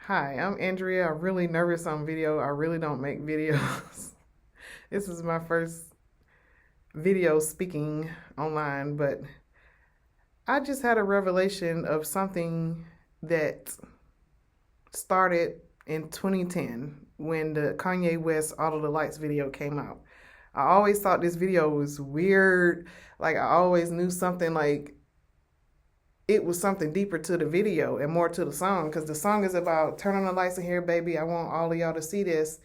Hi, I'm Andrea. I'm really nervous on video. I really don't make videos. This is my first video speaking online, but I just had a revelation of something that started in 2010 when the Kanye West All of the Lights video came out. I always thought this video was weird. Like, I always knew something like it was something deeper to the video and more to the song, because the song is about turn on the lights in here, baby. I want all of y'all to see this.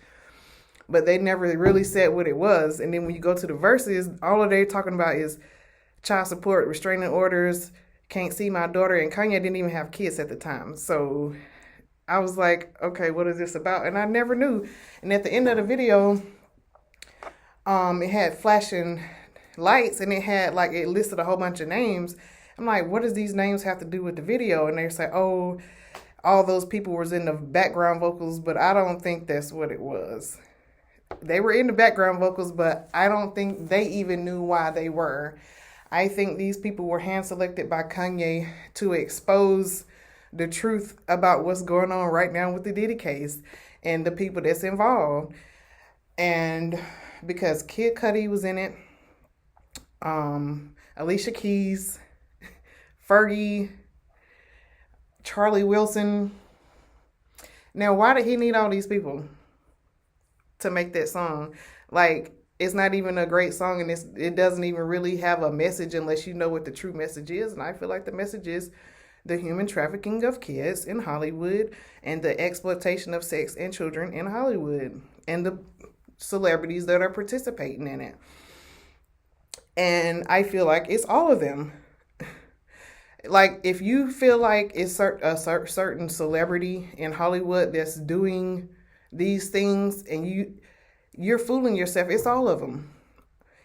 But they never really said what it was. And then when you go to the verses, all of they're talking about is child support, restraining orders, can't see my daughter. And Kanye didn't even have kids at the time. So I was like, okay, what is this about? And I never knew. And at the end of the video, it had flashing lights and it had like, it listed a whole bunch of names. I'm like, what does these names have to do with the video? And they say, oh, all those people was in the background vocals, but I don't think that's what it was. They were in the background vocals, but I don't think they even knew why they were. I think these people were hand selected by Kanye to expose the truth about what's going on right now with the Diddy case and the people that's involved. And because Kid Cudi was in it, Alicia Keys, Fergie, Charlie Wilson. Now, why did he need all these people to make that song? Like, it's not even a great song, and it doesn't even really have a message unless you know what the true message is. And I feel like the message is the human trafficking of kids in Hollywood and the exploitation of sex and children in Hollywood and the celebrities that are participating in it. And I feel like it's all of them. Like, if you feel like it's a certain celebrity in Hollywood that's doing these things and you're fooling yourself, it's all of them.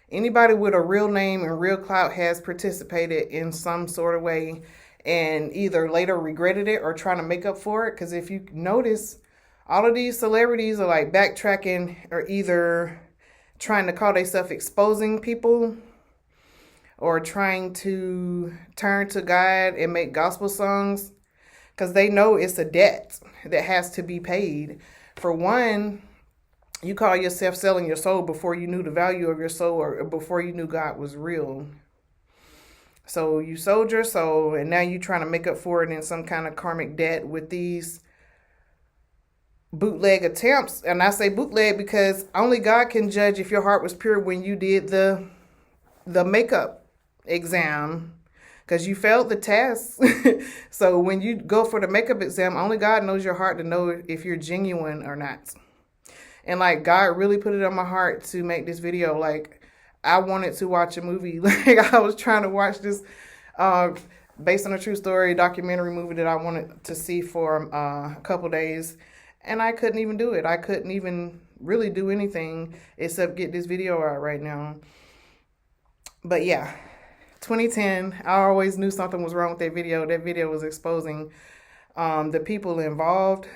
Anybody with a real name and real clout has participated in some sort of way and either later regretted it or trying to make up for it. Because if you notice, all of these celebrities are like backtracking or either trying to call themselves exposing people or trying to turn to God and make gospel songs, because they know it's a debt that has to be paid. For one, you call yourself selling your soul before you knew the value of your soul or before you knew God was real. So you sold your soul and now you're trying to make up for it in some kind of karmic debt with these bootleg attempts. And I say bootleg because only God can judge if your heart was pure when you did the makeup exam, because you failed the test. So when you go for the makeup exam, only God knows your heart to know if you're genuine or not. And like, God really put it on my heart to make this video. Like, I wanted to watch a movie. Like, I was trying to watch this based on a true story documentary movie that I wanted to see for a couple days, and I couldn't even do it. I couldn't even really do anything except get this video out right now. But yeah, 2010, I always knew something was wrong with that video. That video was exposing the people involved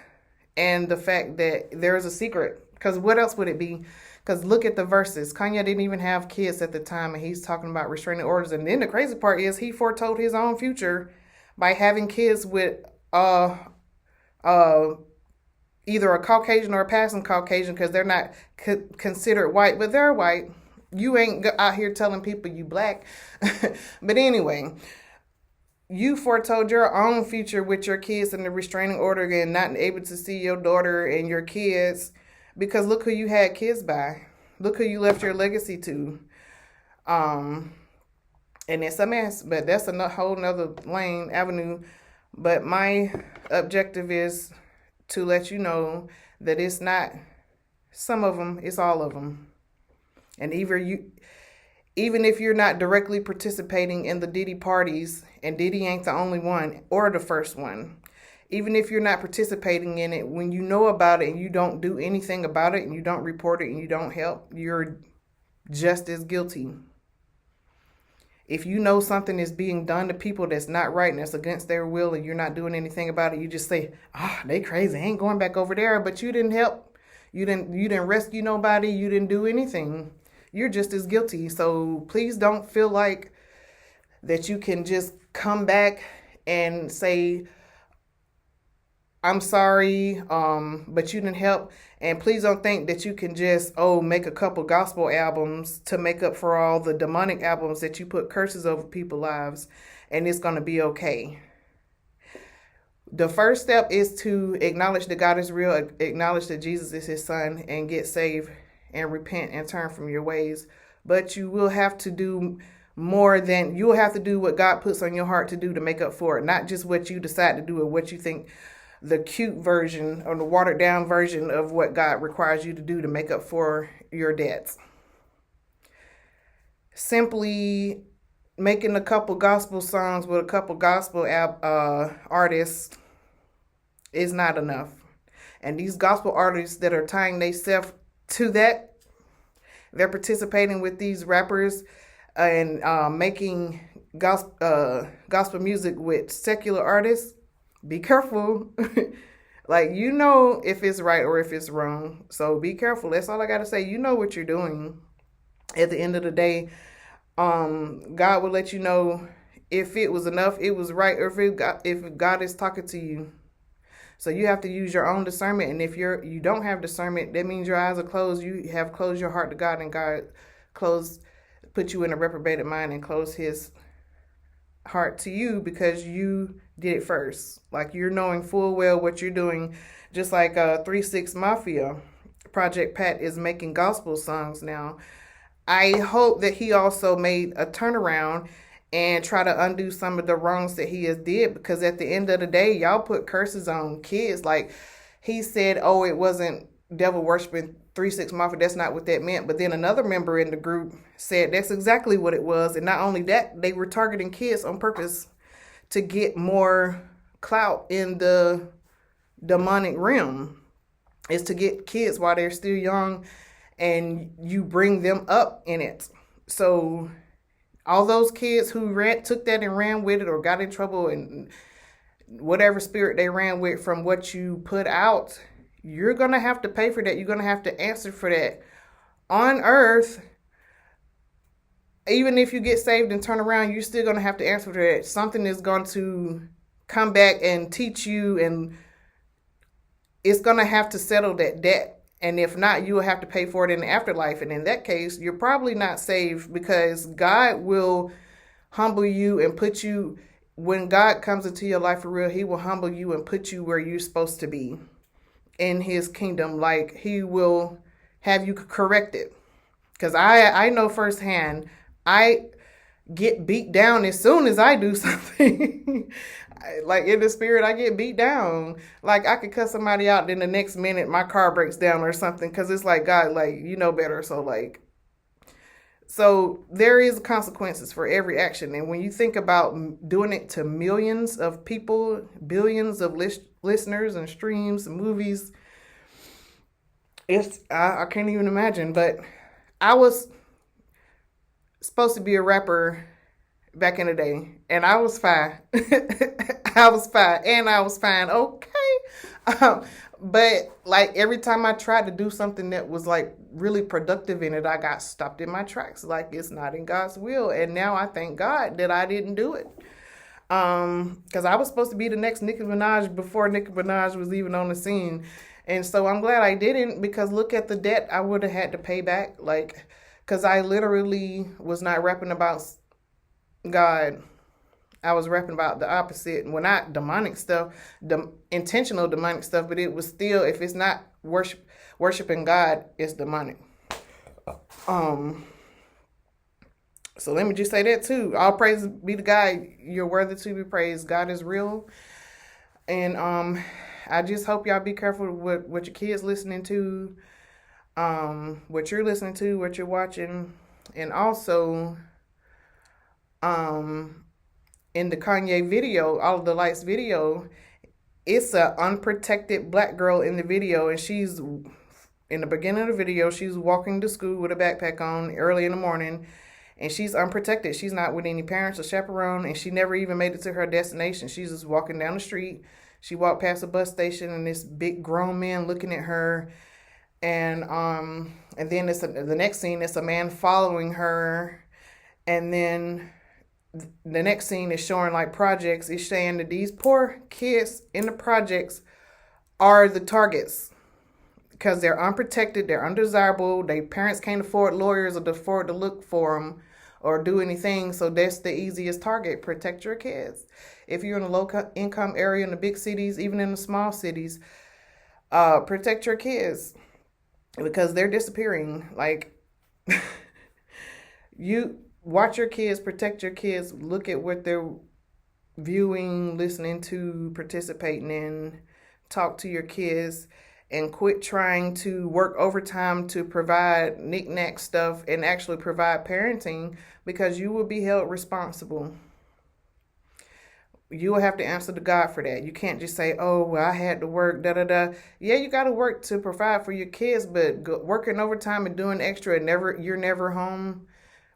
and the fact that there's a secret. Because what else would it be? Because look at the verses. Kanye didn't even have kids at the time, and he's talking about restraining orders. And then the crazy part is he foretold his own future by having kids with either a Caucasian or a passing Caucasian, because they're not considered white, but they're white. You ain't out here telling people you black. But anyway, you foretold your own future with your kids in the restraining order and not able to see your daughter and your kids, because look who you had kids by. Look who you left your legacy to. And it's a mess, but that's a whole nother avenue. But my objective is to let you know that it's not some of them, it's all of them. And even if you're not directly participating in the Diddy parties, and Diddy ain't the only one or the first one, even if you're not participating in it, when you know about it and you don't do anything about it and you don't report it and you don't help, you're just as guilty. If you know something is being done to people that's not right and that's against their will and you're not doing anything about it, you just say, they crazy, I ain't going back over there. But you didn't help. You didn't rescue nobody. You didn't do anything. You're just as guilty. So please don't feel like that you can just come back and say, I'm sorry, but you didn't help. And please don't think that you can just, make a couple gospel albums to make up for all the demonic albums that you put curses over people's lives, and it's going to be okay. The first step is to acknowledge that God is real, acknowledge that Jesus is his son, and get saved and repent and turn from your ways. But you will have to do more than, you will have to do what God puts on your heart to do to make up for it, not just what you decide to do or what you think the cute version or the watered down version of what God requires you to do to make up for your debts. Simply making a couple gospel songs with a couple gospel artists is not enough. And these gospel artists that are tying themselves to that, they're participating with these rappers and making gospel music with secular artists. Be careful. Like, you know if it's right or if it's wrong. So be careful. That's all I got to say. You know what you're doing. At the end of the day, God will let you know if it was enough, it was right, or if God is talking to you. So you have to use your own discernment. And if you don't have discernment, that means your eyes are closed. You have closed your heart to God, and God put you in a reprobated mind and closed his heart to you because you did it first. Like, you're knowing full well what you're doing. Just like 3-6 Mafia, Project Pat is making gospel songs now. I hope that he also made a turnaround and try to undo some of the wrongs that he has did, because at the end of the day, y'all put curses on kids. Like, he said, it wasn't devil worshiping 3-6 Mafia. That's not what that meant. But then another member in the group said that's exactly what it was. And not only that, they were targeting kids on purpose to get more clout in the demonic realm. Is to get kids while they're still young, and you bring them up in it. So all those kids who took that and ran with it, or got in trouble, and whatever spirit they ran with from what you put out, you're going to have to pay for that. You're going to have to answer for that on earth. Even if you get saved and turn around, you're still going to have to answer for that. Something is going to come back and teach you, and it's going to have to settle that debt. And if not, you will have to pay for it in the afterlife. And in that case, you're probably not saved, because God will humble you and put you, when God comes into your life for real, he will humble you and put you where you're supposed to be in his kingdom. Like, he will have you corrected. Because I know firsthand, I get beat down as soon as I do something. Like, in the spirit, I get beat down. Like, I could cut somebody out, then the next minute my car breaks down or something, because it's like, God, like, you know better. So there is consequences for every action. And when you think about doing it to millions of people, billions of listeners and streams and movies, I can't even imagine. But I was supposed to be a rapper back in the day, and I was fine. I was fine, and I was fine. Okay. But like, every time I tried to do something that was like really productive in it, I got stopped in my tracks. Like, it's not in God's will. And now I thank God that I didn't do it. Because I was supposed to be the next Nicki Minaj before Nicki Minaj was even on the scene. And so I'm glad I didn't, because look at the debt I would have had to pay back. Like, because I literally was not rapping about God. I was rapping about the opposite. Well, not demonic stuff, intentional demonic stuff, but it was still, if it's not worshiping God, it's demonic. So let me just say that too. All praise be to God. You're worthy to be praised. God is real. And I just hope y'all be careful with what your kids listening to, what you're listening to, what you're watching. And also, in the Kanye video, All of the Lights video, it's an unprotected black girl in the video, and she's, in the beginning of the video, she's walking to school with a backpack on early in the morning, and she's unprotected. She's not with any parents or chaperone, and she never even made it to her destination. She's just walking down the street. She walked past a bus station, and this big grown man looking at her, and then the next scene, it's a man following her, and then the next scene is showing like projects. It's saying that these poor kids in the projects are the targets because they're unprotected, they're undesirable, their parents can't afford lawyers or afford to look for them or do anything. So that's the easiest target. Protect your kids. If you're in a low income area in the big cities, even in the small cities, protect your kids because they're disappearing. Like, you watch your kids, protect your kids, look at what they're viewing, listening to, participating in, talk to your kids, and quit trying to work overtime to provide knick-knack stuff and actually provide parenting, because you will be held responsible. You will have to answer to God for that. You can't just say, oh, well, I had to work, da da da. Yeah, you got to work to provide for your kids, but working overtime and doing extra and you're never home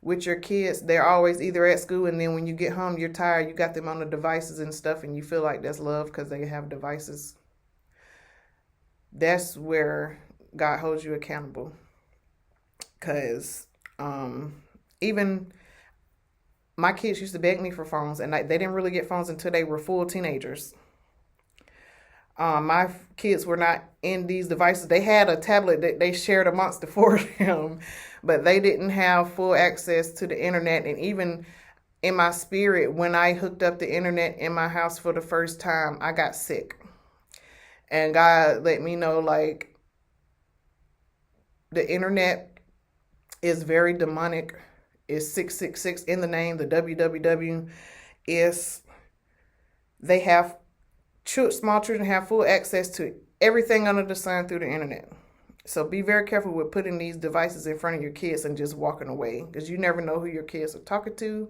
with your kids. They're always either at school, and then when you get home, you're tired. You got them on the devices and stuff, and you feel like that's love because they have devices. That's where God holds you accountable. Because even my kids used to beg me for phones, and they didn't really get phones until they were full teenagers. My kids were not in these devices. They had a tablet that they shared amongst the four of them, but they didn't have full access to the internet. And even in my spirit, when I hooked up the internet in my house for the first time, I got sick. And God let me know, like, the internet is very demonic. It's 666 in the name. The www is, they have, small children have full access to everything under the sun through the internet. So be very careful with putting these devices in front of your kids and just walking away, because you never know who your kids are talking to.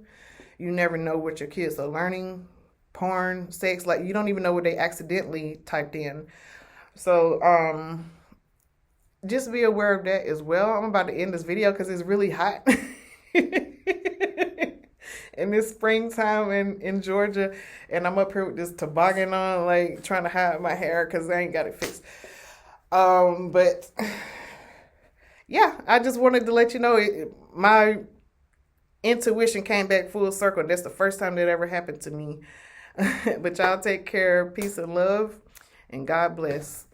You never know what your kids are learning. Porn, sex, like, you don't even know what they accidentally typed in. So just be aware of that as well. I'm about to end this video because it's really hot. In this springtime in Georgia, and I'm up here with this toboggan on, like, trying to hide my hair because I ain't got it fixed. But yeah, I just wanted to let you know my intuition came back full circle. That's the first time that ever happened to me. But y'all take care. Peace and love, and God bless.